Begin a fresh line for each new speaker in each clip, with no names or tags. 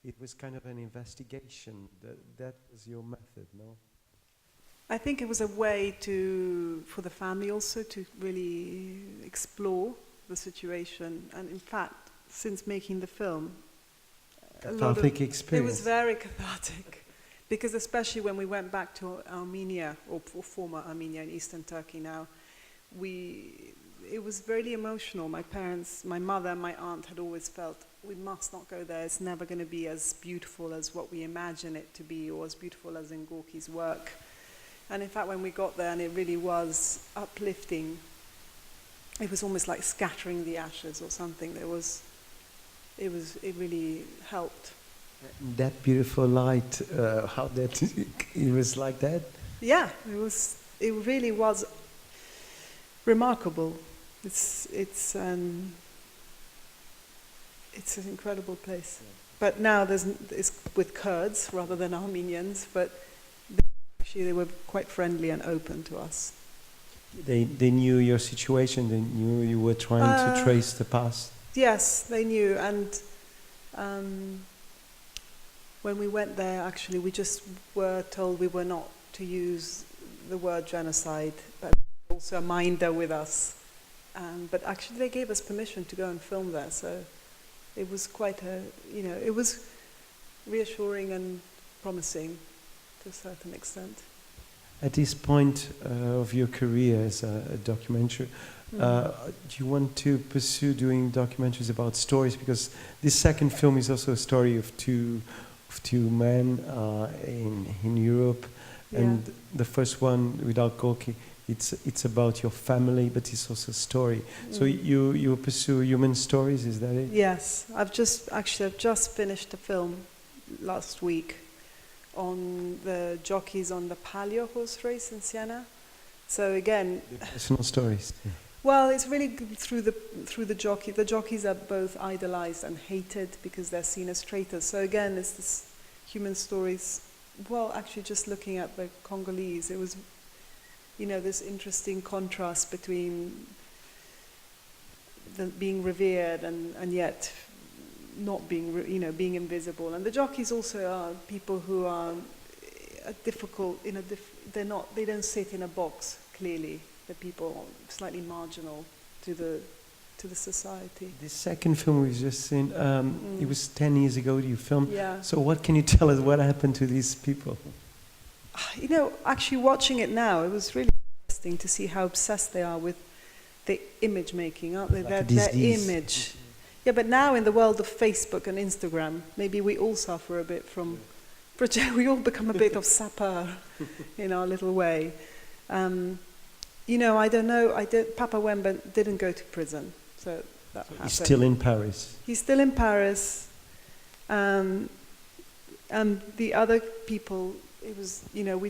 it was kind of an investigation. That was your method, no?
I think it was a way for the family also to really explore the situation. And in fact, since making the film,
Cathartic experience.
It was very cathartic. Because especially when we went back to Armenia, or former Armenia in Eastern Turkey now, it was really emotional. My parents, my mother and my aunt had always felt, we must not go there. It's never going to be as beautiful as what we imagine it to be, or as beautiful as in Gorky's work. And in fact, when we got there, and it really was uplifting, it was almost like scattering the ashes or something. It really helped.
That beautiful light, how that it was like that?
Yeah, it really was remarkable. It's an incredible place. But now it's with Kurds rather than Armenians, but actually they were quite friendly and open to us.
They knew your situation, they knew you were trying to trace the past?
Yes, they knew, and when we went there, actually, we just were told we were not to use the word genocide, but also a minder with us. But actually they gave us permission to go and film there, so it was quite it was reassuring and promising to a certain extent.
At this point of your career as a documentary, do you want to pursue doing documentaries about stories? Because this second film is also a story of two men in Europe, and the first one, without Gorky, it's about your family, but it's also a story. So you pursue human stories, is that it?
Yes, I've just finished a film last week on the jockeys on the Palio horse race in Siena. So again,
the personal stories. Yeah.
Well, it's really through the jockey. The jockeys are both idolized and hated because they're seen as traitors. So again, it's this human stories. Well, actually, just looking at the Congolese, it was, this interesting contrast between being revered and yet not being, being invisible. And the jockeys also are people who are difficult. They don't sit in a box clearly. The people slightly marginal to the society.
The second film we've just seen, it was 10 years ago you filmed.
Yeah.
So what can you tell us? What happened to these people?
Actually watching it now, it was really interesting to see how obsessed they are with the image making, aren't they?
Like
their image. Yeah, but now in the world of Facebook and Instagram, maybe we all suffer a bit from, we all become a bit of sapeur in our little way. I don't know, Papa Wemba didn't go to prison, so that happened.
He's still in Paris.
He's still in Paris, and the other people, it was, they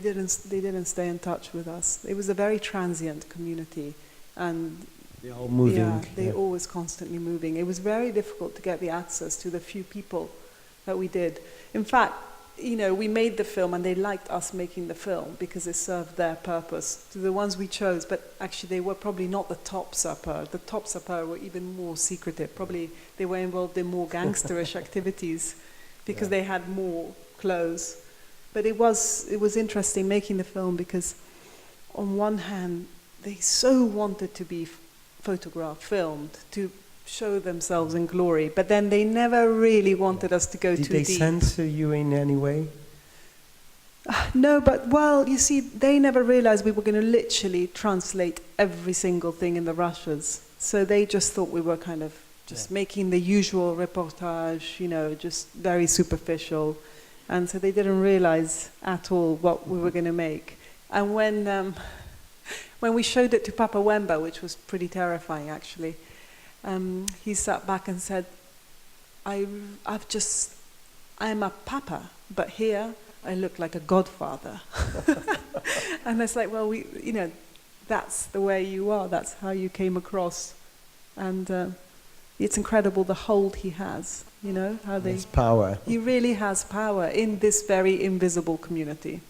didn't stay in touch with us. It was a very transient community, and
they're all moving.
Yeah, they're always constantly moving. It was very difficult to get the access to the few people that we did. In fact, we made the film and they liked us making the film because it served their purpose to the ones we chose, but actually they were probably not the top sapper. The top sapper were even more secretive. Probably they were involved in more gangsterish activities because they had more clothes. But it was interesting making the film because on one hand, they so wanted to be photographed, filmed, to show themselves in glory, but then they never really wanted us to go too deep.
Did they censor you in any way?
No, but you see, they never realized we were going to literally translate every single thing in the rushes. So they just thought we were kind of just making the usual reportage, just very superficial. And so they didn't realize at all what we were going to make. And when we showed it to Papa Wemba, which was pretty terrifying actually, he sat back and said, I'm a papa, but here I look like a godfather. And it's like, well, that's the way you are, that's how you came across. And it's incredible the hold he has, how they...
His power.
He really has power in this very invisible community.